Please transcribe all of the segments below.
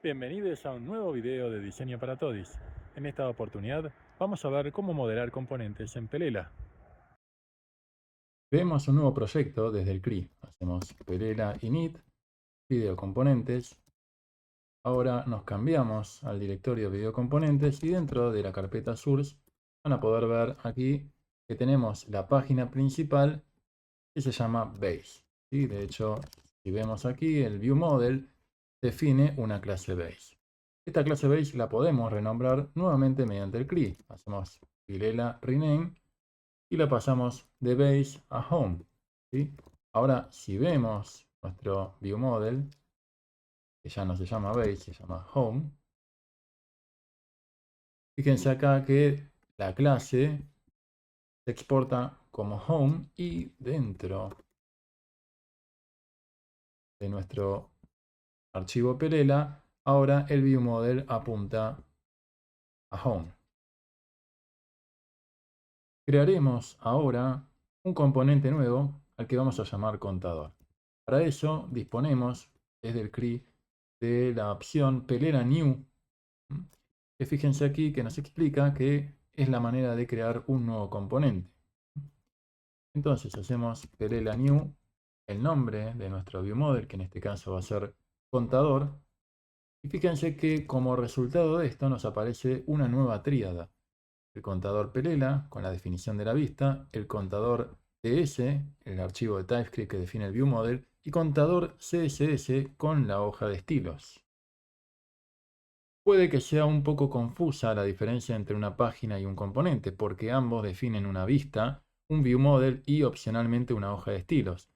Bienvenidos a un nuevo video de Diseño para Todis. En esta oportunidad vamos a ver cómo modelar componentes en Pelela. Vemos un nuevo proyecto desde el CRI. Hacemos Pelela init, video componentes. Ahora nos cambiamos al directorio video componentes y dentro de la carpeta source van a poder ver aquí que tenemos la página principal que se llama base. ¿Sí? De hecho, si vemos aquí, el view model define una clase base. Esta clase base la podemos renombrar nuevamente mediante el CRI. Hacemos Pelela rename y la pasamos de base a home. ¿Sí? Ahora, si vemos nuestro view model, que ya no se llama base, se llama home, fíjense acá que la clase se exporta como home y dentro de nuestro archivo Pelela, ahora el view model apunta a home. Crearemos ahora un componente nuevo al que vamos a llamar contador. Para eso disponemos desde el CRI de la opción Pelela New, que fíjense aquí que nos explica que es la manera de crear un nuevo componente. Entonces hacemos Pelela New, el nombre de nuestro viewModel, que en este caso va a ser contador, y fíjense que como resultado de esto nos aparece una nueva tríada. El contador Pelela, con la definición de la vista, el contador TS, el archivo de TypeScript que define el viewModel, y contador CSS con la hoja de estilos. Puede que sea un poco confusa la diferencia entre una página y un componente, porque ambos definen una vista, un viewModel y opcionalmente una hoja de estilos.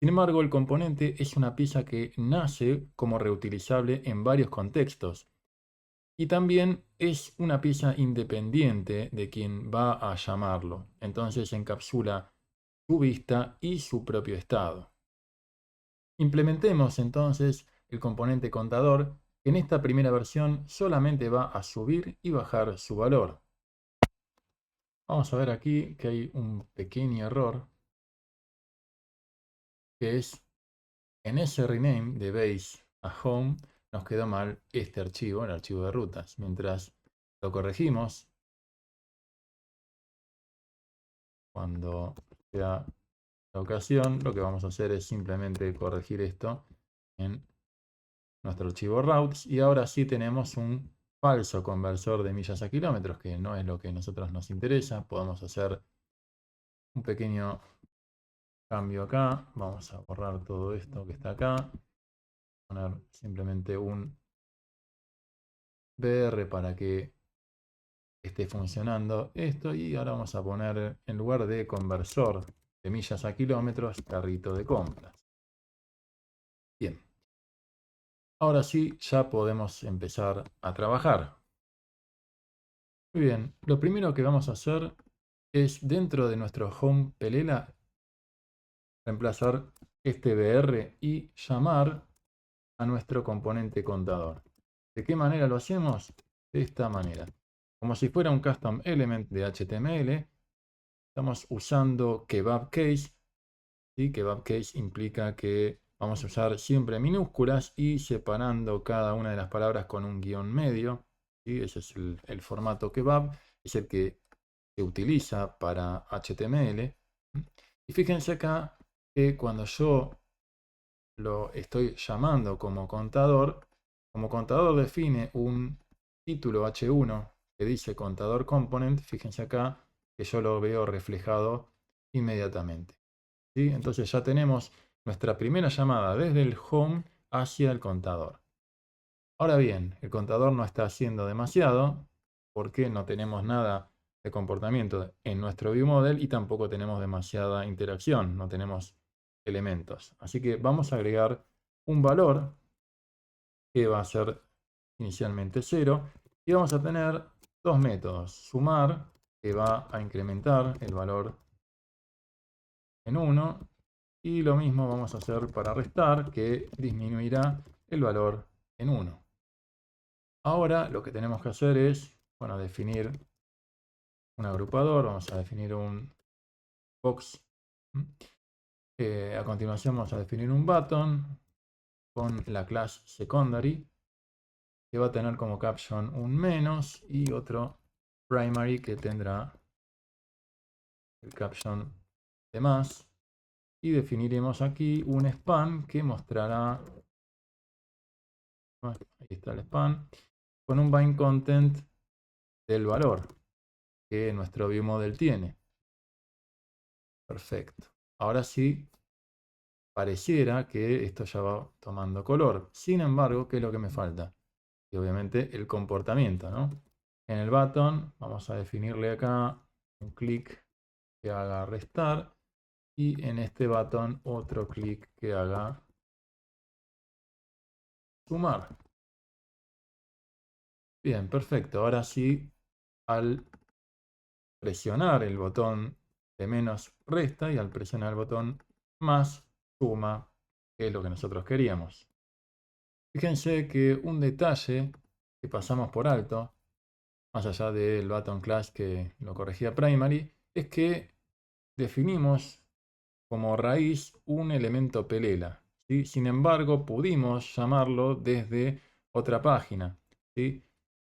Sin embargo, el componente es una pieza que nace como reutilizable en varios contextos. Y también es una pieza independiente de quien va a llamarlo. Entonces encapsula su vista y su propio estado. Implementemos entonces el componente contador, que en esta primera versión solamente va a subir y bajar su valor. Vamos a ver aquí que hay un pequeño error, que es en ese rename de base a home nos quedó mal este archivo, el archivo de rutas. Mientras lo corregimos, cuando sea la ocasión, lo que vamos a hacer es simplemente corregir esto en nuestro archivo routes y ahora sí tenemos un falso conversor de millas a kilómetros, que no es lo que a nosotros nos interesa. Podemos hacer un pequeño cambio acá. Vamos a borrar todo esto que está acá. Poner simplemente un BR para que esté funcionando esto y ahora vamos a poner en lugar de conversor de millas a kilómetros, carrito de compras. Bien. Ahora sí, ya podemos empezar a trabajar. Muy bien, lo primero que vamos a hacer es dentro de nuestro home Pelela reemplazar este BR y llamar a nuestro componente contador. ¿De qué manera lo hacemos? De esta manera. Como si fuera un custom element de HTML, estamos usando kebab case. ¿Sí? Kebab case implica que vamos a usar siempre minúsculas y separando cada una de las palabras con un guión medio. ¿Sí? Ese es el formato kebab, es el que se utiliza para HTML. Y fíjense acá que cuando yo lo estoy llamando como contador define un título H1 que dice contador component, fíjense acá que yo lo veo reflejado inmediatamente. ¿Sí? Entonces ya tenemos nuestra primera llamada desde el home hacia el contador. Ahora bien, el contador no está haciendo demasiado porque no tenemos nada de comportamiento en nuestro viewModel y tampoco tenemos demasiada interacción, no tenemos elementos. Así que vamos a agregar un valor que va a ser inicialmente 0 y vamos a tener dos métodos. Sumar, que va a incrementar el valor en 1 y lo mismo vamos a hacer para restar, que disminuirá el valor en 1. Ahora lo que tenemos que hacer es, bueno, definir un agrupador. Vamos a definir un box. A continuación vamos a definir un button con la clase secondary. que va a tener como caption un menos y otro primary que tendrá el caption de más. Y definiremos aquí un span que mostrará, ahí está el span, con un bind content del valor que nuestro viewModel tiene. Perfecto. Ahora sí, pareciera que esto ya va tomando color. Sin embargo, ¿qué es lo que me falta? Y obviamente el comportamiento, ¿no? En el button vamos a definirle acá un clic que haga restar y en este button otro clic que haga sumar. Bien, perfecto. Ahora sí, al presionar el botón de menos resta y al presionar el botón más suma, que es lo que nosotros queríamos. Fíjense que un detalle que pasamos por alto, más allá del button class que lo corregía primary, es que definimos como raíz un elemento pelela, ¿sí? Sin embargo, pudimos llamarlo desde otra página, ¿sí?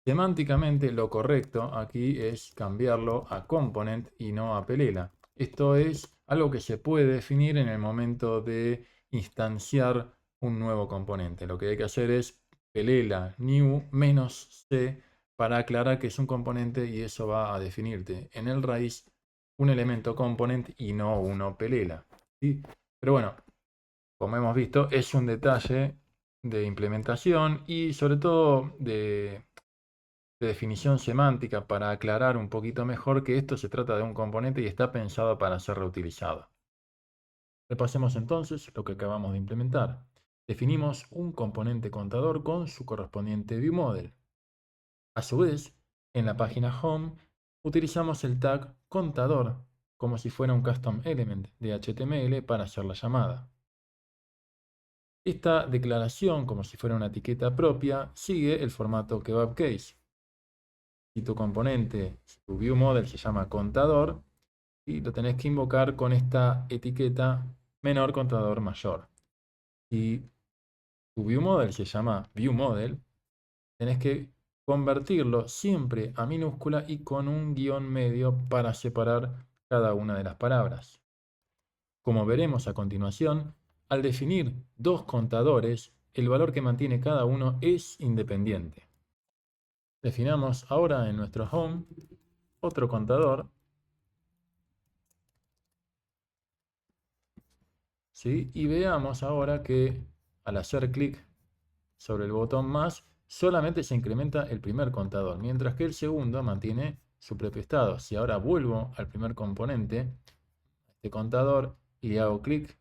Semánticamente lo correcto aquí es cambiarlo a component y no a pelela. Esto es algo que se puede definir en el momento de instanciar un nuevo componente. Lo que hay que hacer es pelela new menos c para aclarar que es un componente y eso va a definirte en el raíz un elemento component y no uno pelela, ¿sí? Pero bueno, como hemos visto, es un detalle de implementación y sobre todo de definición semántica para aclarar un poquito mejor que esto se trata de un componente y está pensado para ser reutilizado. Repasemos entonces lo que acabamos de implementar. Definimos un componente contador con su correspondiente viewModel. A su vez, en la página Home utilizamos el tag contador como si fuera un custom element de HTML para hacer la llamada. Esta declaración, como si fuera una etiqueta propia, sigue el formato kebab case. Si tu componente, tu viewModel se llama contador, y lo tenés que invocar con esta etiqueta menor contador mayor. Si tu viewModel se llama viewModel, tenés que convertirlo siempre a minúscula y con un guión medio para separar cada una de las palabras. Como veremos a continuación, al definir dos contadores, el valor que mantiene cada uno es independiente. Definamos ahora en nuestro home otro contador, ¿sí? Y veamos ahora que al hacer clic sobre el botón más, solamente se incrementa el primer contador, mientras que el segundo mantiene su propio estado. Si ahora vuelvo al primer componente, este contador, y hago clic,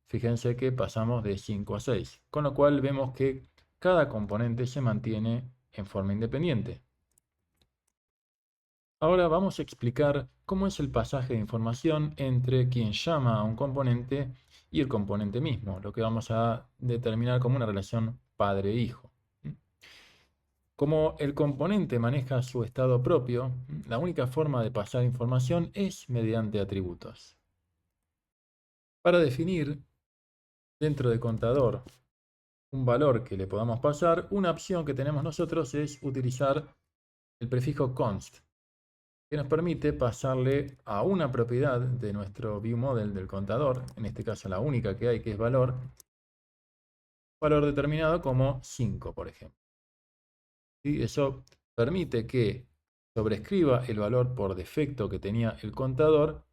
fíjense que pasamos de 5 a 6, con lo cual vemos que cada componente se mantiene en forma independiente. Ahora vamos a explicar cómo es el pasaje de información entre quien llama a un componente y el componente mismo, lo que vamos a determinar como una relación padre-hijo. Como el componente maneja su estado propio, la única forma de pasar información es mediante atributos. Para definir dentro de contador un valor que le podamos pasar, una opción que tenemos nosotros es utilizar el prefijo const, que nos permite pasarle a una propiedad de nuestro viewModel del contador, en este caso la única que hay, que es valor determinado como 5, por ejemplo. ¿Sí? Eso permite que sobrescriba el valor por defecto que tenía el contador,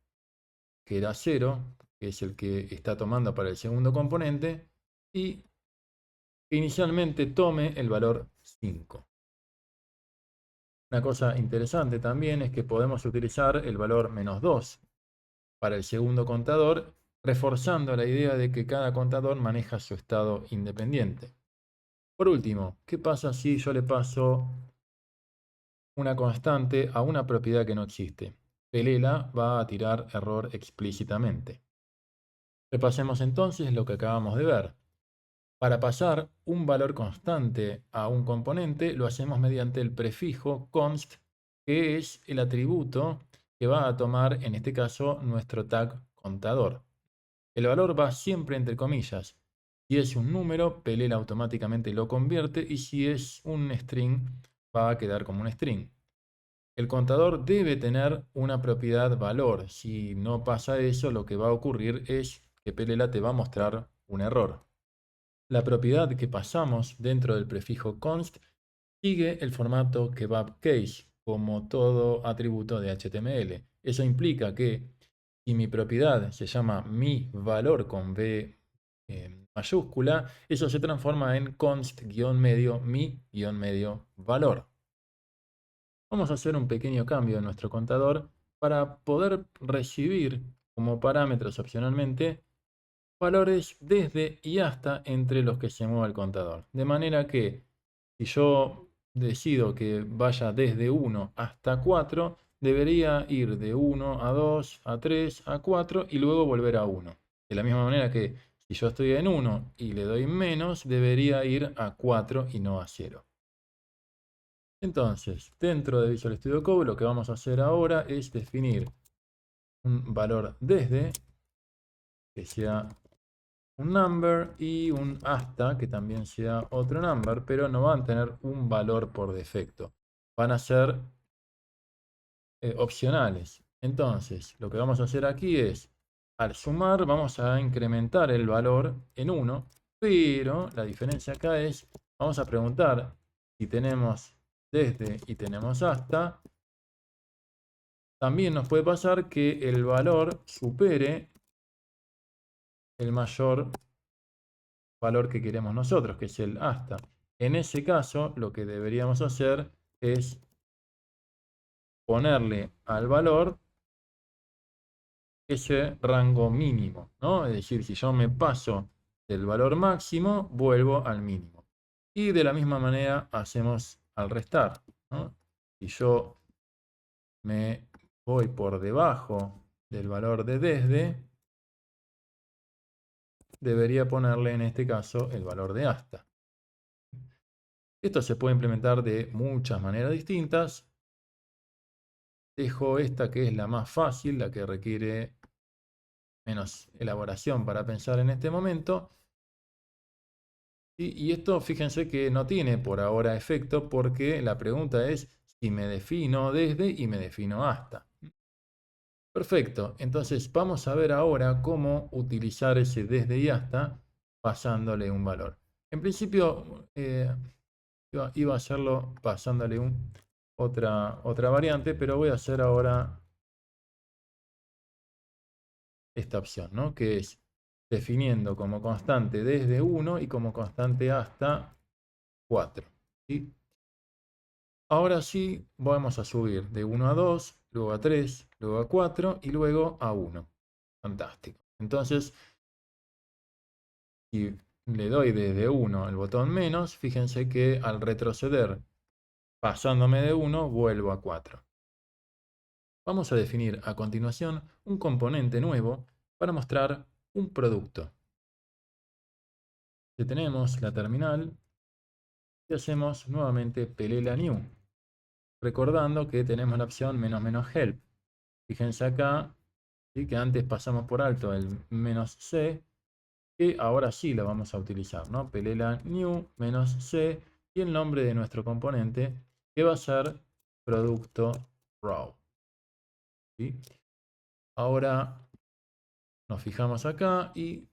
que era 0, que es el que está tomando para el segundo componente, y que inicialmente tome el valor 5. Una cosa interesante también es que podemos utilizar el valor -2 para el segundo contador, reforzando la idea de que cada contador maneja su estado independiente. Por último, ¿qué pasa si yo le paso una constante a una propiedad que no existe? Pelela va a tirar error explícitamente. Repasemos entonces lo que acabamos de ver. Para pasar un valor constante a un componente, lo hacemos mediante el prefijo const, que es el atributo que va a tomar, en este caso, nuestro tag contador. El valor va siempre entre comillas, Si es un número, Pelela automáticamente lo convierte y si es un string, va a quedar como un string. El contador debe tener una propiedad valor. Si no pasa eso, lo que va a ocurrir es que Pelela te va a mostrar un error. La propiedad que pasamos dentro del prefijo const sigue el formato kebab case, como todo atributo de HTML. Eso implica que si mi propiedad se llama mi valor con V mayúscula, eso se transforma en const-medio mi-medio valor. Vamos a hacer un pequeño cambio en nuestro contador para poder recibir como parámetros opcionalmente valores desde y hasta entre los que se mueva el contador. De manera que si yo decido que vaya desde 1 hasta 4, debería ir de 1 a 2, a 3, a 4 y luego volver a 1. De la misma manera que si yo estoy en 1 y le doy menos, debería ir a 4 y no a 0. Entonces, dentro de Visual Studio Code, lo que vamos a hacer ahora es definir un valor desde, que sea un number, y un hasta, que también sea otro number, pero no van a tener un valor por defecto. Van a ser opcionales. Entonces, lo que vamos a hacer aquí es, al sumar, vamos a incrementar el valor en 1, pero la diferencia acá es, vamos a preguntar si tenemos desde y tenemos hasta. También nos puede pasar que el valor supere el mayor valor que queremos nosotros, que es el hasta. En ese caso, lo que deberíamos hacer es ponerle al valor ese rango mínimo, ¿no? Es decir, si yo me paso del valor máximo, vuelvo al mínimo. Y de la misma manera hacemos al restar, ¿no? Si yo me voy por debajo del valor de desde, debería ponerle en este caso el valor de hasta. Esto se puede implementar de muchas maneras distintas. Dejo esta que es la más fácil, la que requiere menos elaboración para pensar en este momento. Y esto fíjense que no tiene por ahora efecto porque la pregunta es si me defino desde y me defino hasta. Perfecto, entonces vamos a ver ahora cómo utilizar ese desde y hasta pasándole un valor. En principio iba a hacerlo pasándole otra variante, pero voy a hacer ahora esta opción, ¿no? Que es definiendo como constante desde 1 y como constante hasta 4. ¿Sí? Ahora sí vamos a subir de 1 a 2, luego a 3, luego a 4 y luego a 1. Fantástico. Entonces, si le doy desde 1 el botón menos, fíjense que al retroceder pasándome de 1, vuelvo a 4. Vamos a definir a continuación un componente nuevo para mostrar un producto. Detenemos la terminal y hacemos nuevamente pelela new, recordando que tenemos la opción "-help". Fíjense acá, ¿sí?, que antes pasamos por alto el "-c", que ahora sí lo vamos a utilizar, ¿no? Pelela new "-c", y el nombre de nuestro componente, que va a ser producto raw. ¿Sí? Ahora nos fijamos acá y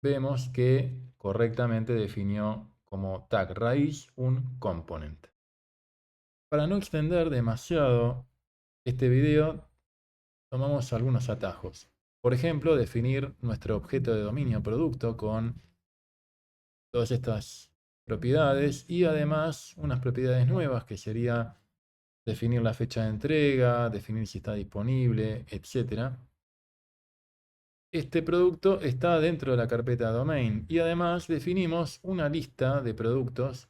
vemos que correctamente definió como tag raíz un component. Para no extender demasiado este video, tomamos algunos atajos. Por ejemplo, definir nuestro objeto de dominio producto con todas estas propiedades y además unas propiedades nuevas que sería definir la fecha de entrega, definir si está disponible, etc. Este producto está dentro de la carpeta domain y además definimos una lista de productos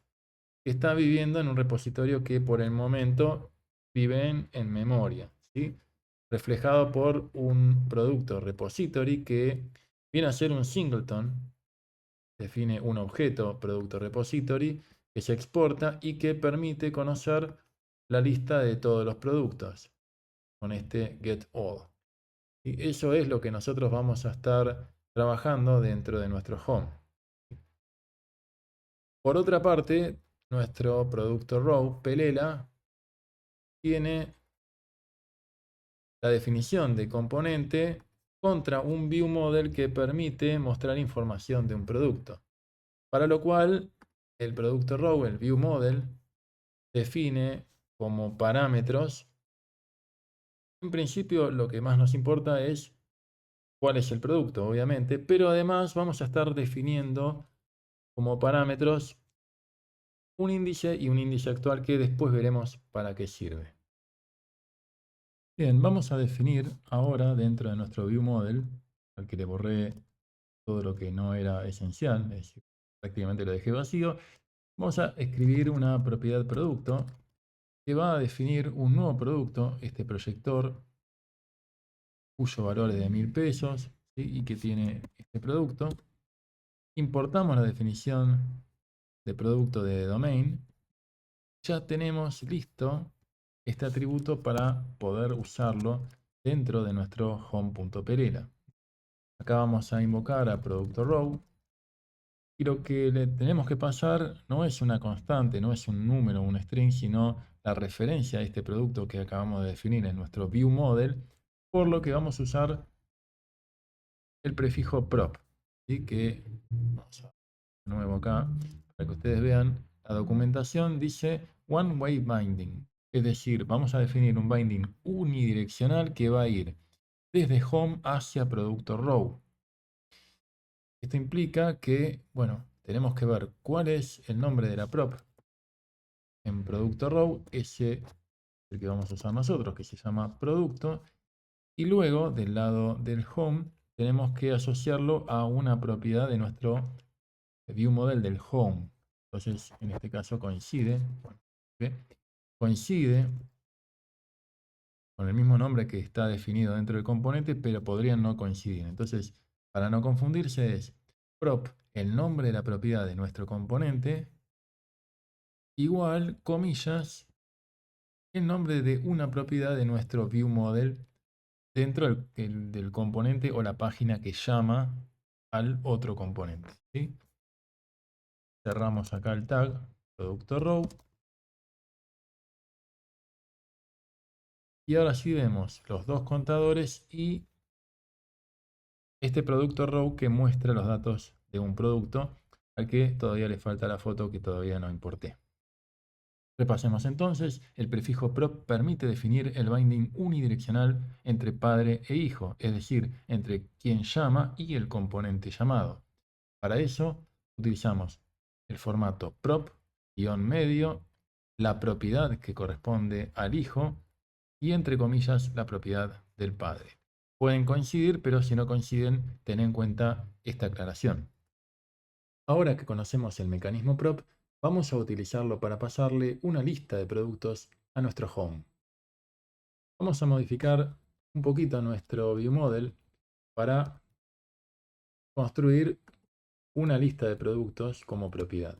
que está viviendo en un repositorio que por el momento viven en memoria, ¿sí? Reflejado por un producto repository que viene a ser un singleton, define un objeto producto repository que se exporta y que permite conocer la lista de todos los productos con este getAll. Y eso es lo que nosotros vamos a estar trabajando dentro de nuestro home. Por otra parte, nuestro producto row, Pelela, tiene la definición de componente contra un view model que permite mostrar información de un producto. Para lo cual, el producto row, el view model, define como parámetros. En principio, lo que más nos importa es cuál es el producto, obviamente, pero además vamos a estar definiendo como parámetros un índice y un índice actual que después veremos para qué sirve. Bien, vamos a definir ahora dentro de nuestro view model, al que le borré todo lo que no era esencial, es decir, prácticamente lo dejé vacío. Vamos a escribir una propiedad producto que va a definir un nuevo producto, este proyector, cuyo valor es de 1000 pesos, ¿sí? Y que tiene este producto. Importamos la definición de producto de domain. Ya tenemos listo este atributo para poder usarlo dentro de nuestro home.pelela. Acá vamos a invocar a producto row. Y lo que le tenemos que pasar no es una constante, no es un número, un string, sino la referencia a este producto que acabamos de definir en nuestro view model, por lo que vamos a usar el prefijo prop, ¿sí? Que vamos a de nuevo acá para que ustedes vean. La documentación dice one way binding, es decir, vamos a definir un binding unidireccional que va a ir desde home hacia producto row. Esto implica que, bueno, tenemos que ver cuál es el nombre de la prop en producto row, ese es el que vamos a usar nosotros, que se llama producto, y luego del lado del home tenemos que asociarlo a una propiedad de nuestro view model del home. Entonces, en este caso coincide, ¿sí? Coincide con el mismo nombre que está definido dentro del componente, pero podrían no coincidir. Entonces, para no confundirse es prop, el nombre de la propiedad de nuestro componente, igual, comillas, el nombre de una propiedad de nuestro view model dentro del componente o la página que llama al otro componente, ¿sí? Cerramos acá el tag producto row. Y ahora sí vemos los dos contadores y este producto row que muestra los datos de un producto al que todavía le falta la foto que todavía no importé. Repasemos entonces, el prefijo prop permite definir el binding unidireccional entre padre e hijo, es decir, entre quien llama y el componente llamado. Para eso utilizamos el formato prop-medio, la propiedad que corresponde al hijo y entre comillas la propiedad del padre. Pueden coincidir, pero si no coinciden, ten en cuenta esta aclaración. Ahora que conocemos el mecanismo prop, vamos a utilizarlo para pasarle una lista de productos a nuestro home. Vamos a modificar un poquito nuestro viewModel para construir una lista de productos como propiedad.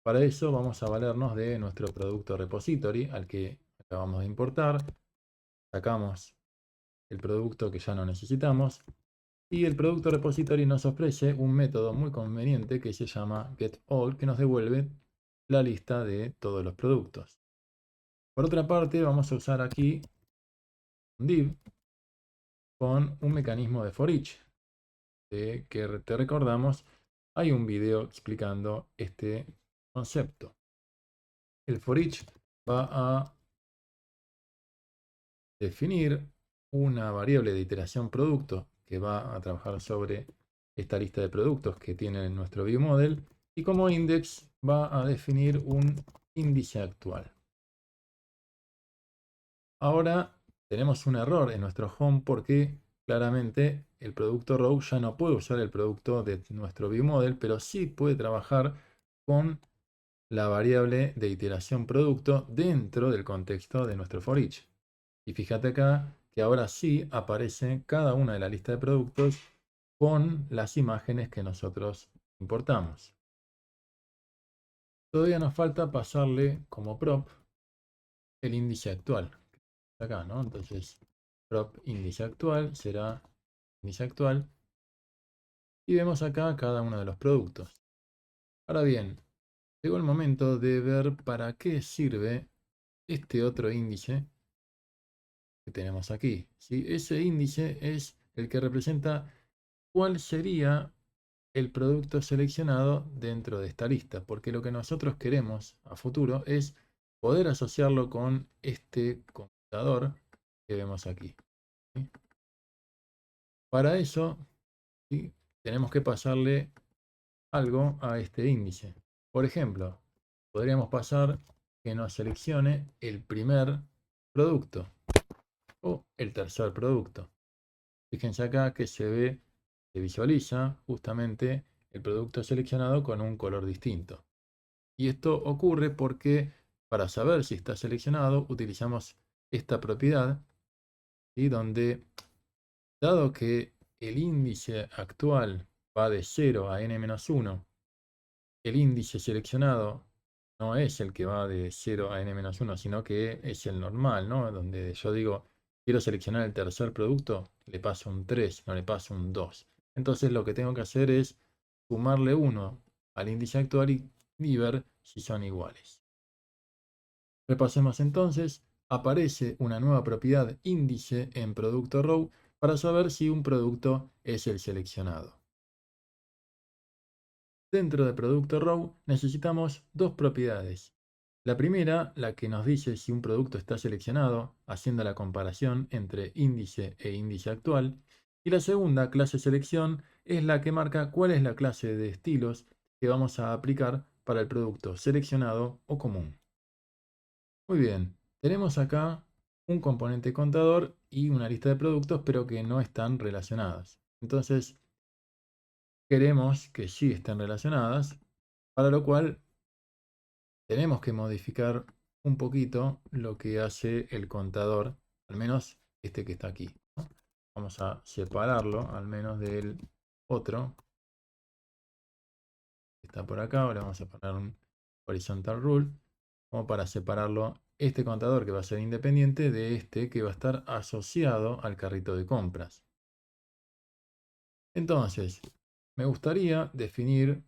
Para eso vamos a valernos de nuestro producto repository al que acabamos de importar. Sacamos el producto que ya no necesitamos. Y el producto repository nos ofrece un método muy conveniente que se llama getAll, que nos devuelve la lista de todos los productos. Por otra parte, vamos a usar aquí un div con un mecanismo de for each, que te recordamos, hay un video explicando este concepto. El for each va a definir una variable de iteración producto que va a trabajar sobre esta lista de productos que tiene nuestro viewModel y como index va a definir un índice actual. Ahora tenemos un error en nuestro home porque claramente el producto row ya no puede usar el producto de nuestro viewModel, pero sí puede trabajar con la variable de iteración producto dentro del contexto de nuestro for each. Y fíjate acá que ahora sí aparece cada una de la lista de productos con las imágenes que nosotros importamos. Todavía nos falta pasarle como prop el índice actual. Acá, ¿no? Entonces, prop índice actual será índice actual. Y vemos acá cada uno de los productos. Ahora bien, llegó el momento de ver para qué sirve este otro índice que tenemos aquí, ¿sí? Ese índice es el que representa cuál sería el producto seleccionado dentro de esta lista, porque lo que nosotros queremos a futuro es poder asociarlo con este computador que vemos aquí, ¿sí? Para eso, ¿sí?, tenemos que pasarle algo a este índice. Por ejemplo, podríamos pasar que nos seleccione el primer producto o el tercer producto. Fíjense acá que se visualiza justamente el producto seleccionado con un color distinto. Y esto ocurre porque para saber si está seleccionado utilizamos esta propiedad, ¿sí?, donde, dado que el índice actual va de 0 a n-1, el índice seleccionado no es el que va de 0 a n-1, sino que es el normal, ¿no? Donde yo digo, quiero seleccionar el tercer producto, le paso un 3, no le paso un 2. Entonces lo que tengo que hacer es sumarle 1 al índice actual y ver si son iguales. Repasemos entonces. Aparece una nueva propiedad índice en producto row para saber si un producto es el seleccionado. Dentro de producto row necesitamos dos propiedades. La primera, la que nos dice si un producto está seleccionado, haciendo la comparación entre índice e índice actual. Y la segunda, clase selección, es la que marca cuál es la clase de estilos que vamos a aplicar para el producto seleccionado o común. Muy bien, tenemos acá un componente contador y una lista de productos, pero que no están relacionadas. Entonces, queremos que sí estén relacionadas, para lo cual tenemos que modificar un poquito lo que hace el contador, al menos este que está aquí, ¿no? Vamos a separarlo al menos del otro que está por acá. Ahora vamos a poner un horizontal rule como para separarlo, este contador que va a ser independiente de este que va a estar asociado al carrito de compras. Entonces, me gustaría definir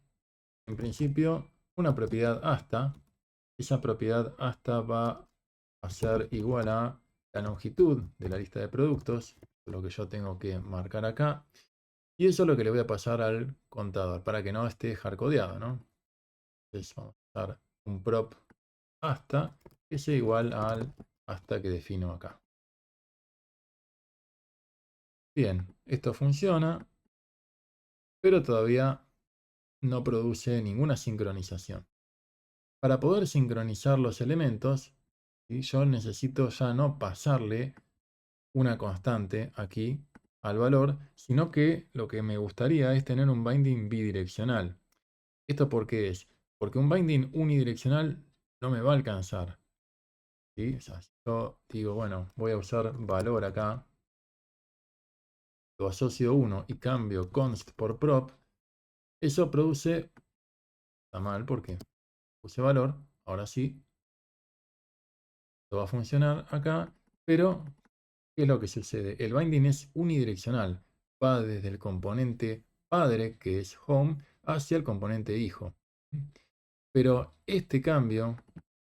en principio una propiedad hasta. Esa propiedad hasta va a ser igual a la longitud de la lista de productos, lo que yo tengo que marcar acá. Y eso es lo que le voy a pasar al contador para que no esté hardcodeado, ¿no? Entonces vamos a usar un prop hasta que sea igual al hasta que defino acá. Bien, esto funciona, pero todavía no produce ninguna sincronización. Para poder sincronizar los elementos, ¿sí?, yo necesito ya no pasarle una constante aquí al valor, sino que lo que me gustaría es tener un binding bidireccional. ¿Esto por qué es? Porque un binding unidireccional no me va a alcanzar, ¿sí? O sea, si yo digo, bueno, voy a usar valor acá, lo asocio 1 y cambio const por prop, eso produce, está mal porque puse valor, ahora sí, esto va a funcionar acá, pero ¿qué es lo que sucede? El binding es unidireccional, va desde el componente padre, que es home, hacia el componente hijo. Pero este cambio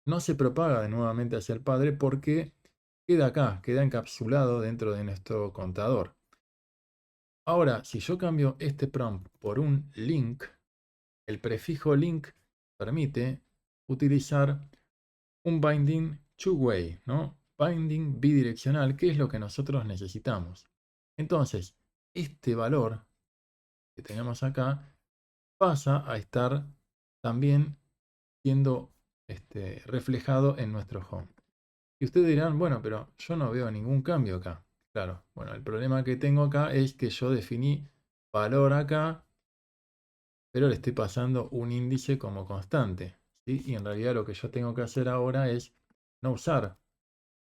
no se propaga de nuevamente hacia el padre porque queda acá, queda encapsulado dentro de nuestro contador. Ahora, si yo cambio este prompt por un link, el prefijo link permite utilizar un binding two-way, ¿no? Binding bidireccional, que es lo que nosotros necesitamos. Entonces, este valor que tenemos acá pasa a estar también siendo reflejado en nuestro home. Y ustedes dirán, bueno, pero yo no veo ningún cambio acá. Claro, bueno, el problema que tengo acá es que yo definí valor acá, pero le estoy pasando un índice como constante, ¿sí? Y en realidad lo que yo tengo que hacer ahora es no usar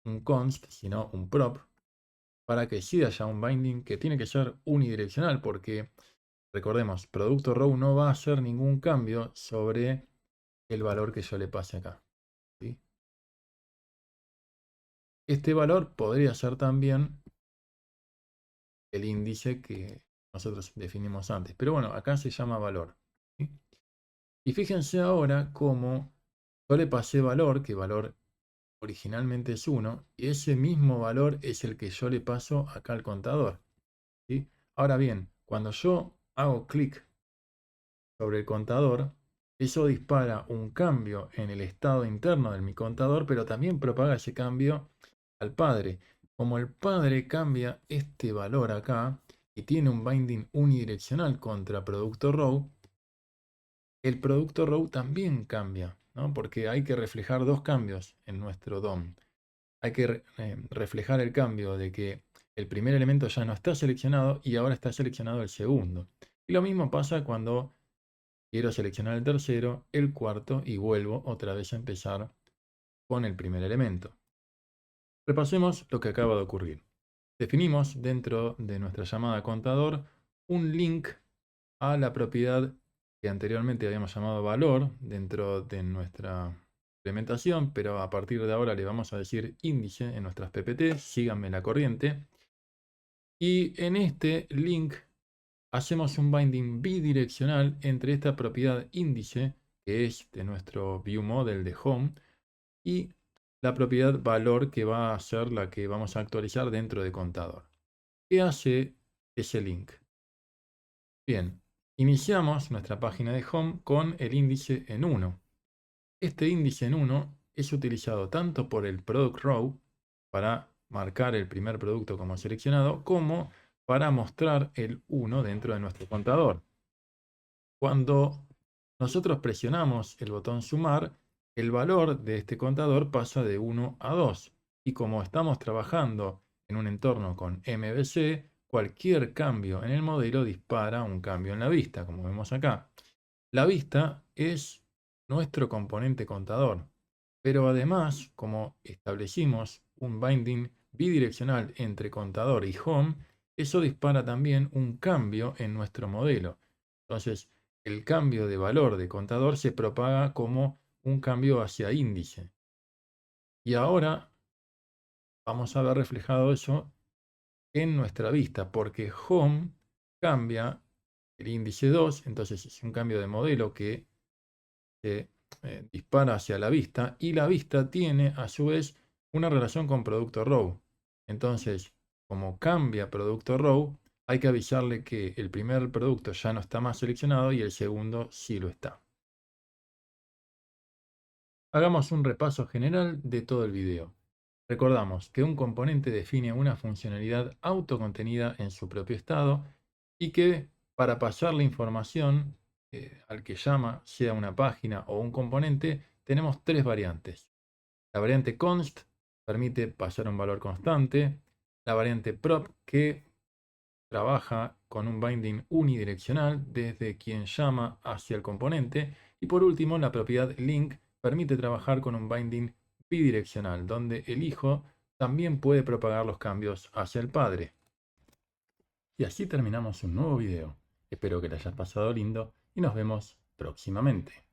un const, sino un prop, para que sí haya un binding que tiene que ser unidireccional, porque recordemos, producto row no va a hacer ningún cambio sobre el valor que yo le pase acá, ¿sí? Este valor podría ser también el índice que nosotros definimos antes. Pero bueno, acá se llama valor. ¿Sí? Y fíjense ahora cómo yo le pasé valor, que valor originalmente es 1, y ese mismo valor es el que yo le paso acá al contador. ¿Sí? Ahora bien, cuando yo hago clic sobre el contador, eso dispara un cambio en el estado interno de mi contador, pero también propaga ese cambio al padre. Como el padre cambia este valor acá y tiene un binding unidireccional contra producto row, el producto row también cambia, ¿no? Porque hay que reflejar dos cambios en nuestro DOM. Hay que reflejar el cambio de que el primer elemento ya no está seleccionado y ahora está seleccionado el segundo. Y lo mismo pasa cuando quiero seleccionar el tercero, el cuarto y vuelvo otra vez a empezar con el primer elemento. Repasemos lo que acaba de ocurrir. Definimos dentro de nuestra llamada contador un link a la propiedad que anteriormente habíamos llamado valor dentro de nuestra implementación, pero a partir de ahora le vamos a decir índice en nuestras PPT, síganme la corriente. Y en este link hacemos un binding bidireccional entre esta propiedad índice, que es de nuestro view model de home, y la propiedad valor, que va a ser la que vamos a actualizar dentro de contador. ¿Qué hace ese link? Bien, iniciamos nuestra página de home con el índice en 1. Este índice en 1 es utilizado tanto por el product row para marcar el primer producto como seleccionado, como para mostrar el 1 dentro de nuestro contador. Cuando nosotros presionamos el botón sumar, el valor de este contador pasa de 1 a 2. Y como estamos trabajando en un entorno con MVC, cualquier cambio en el modelo dispara un cambio en la vista, como vemos acá. La vista es nuestro componente contador, pero además, como establecimos un binding bidireccional entre contador y home, eso dispara también un cambio en nuestro modelo. Entonces, el cambio de valor de contador se propaga como un cambio hacia índice. Y ahora vamos a ver reflejado eso en nuestra vista, porque home cambia el índice 2, entonces es un cambio de modelo que se dispara hacia la vista, y la vista tiene a su vez una relación con producto row. Entonces, como cambia producto row, hay que avisarle que el primer producto ya no está más seleccionado y el segundo sí lo está. Hagamos un repaso general de todo el video. Recordamos que un componente define una funcionalidad autocontenida en su propio estado y que para pasar la información al que llama, sea una página o un componente, tenemos tres variantes. La variante const permite pasar un valor constante. La variante prop, que trabaja con un binding unidireccional desde quien llama hacia el componente. Y por último, la propiedad link permite trabajar con un binding bidireccional, donde el hijo también puede propagar los cambios hacia el padre. Y así terminamos un nuevo video. Espero que le hayas pasado lindo y nos vemos próximamente.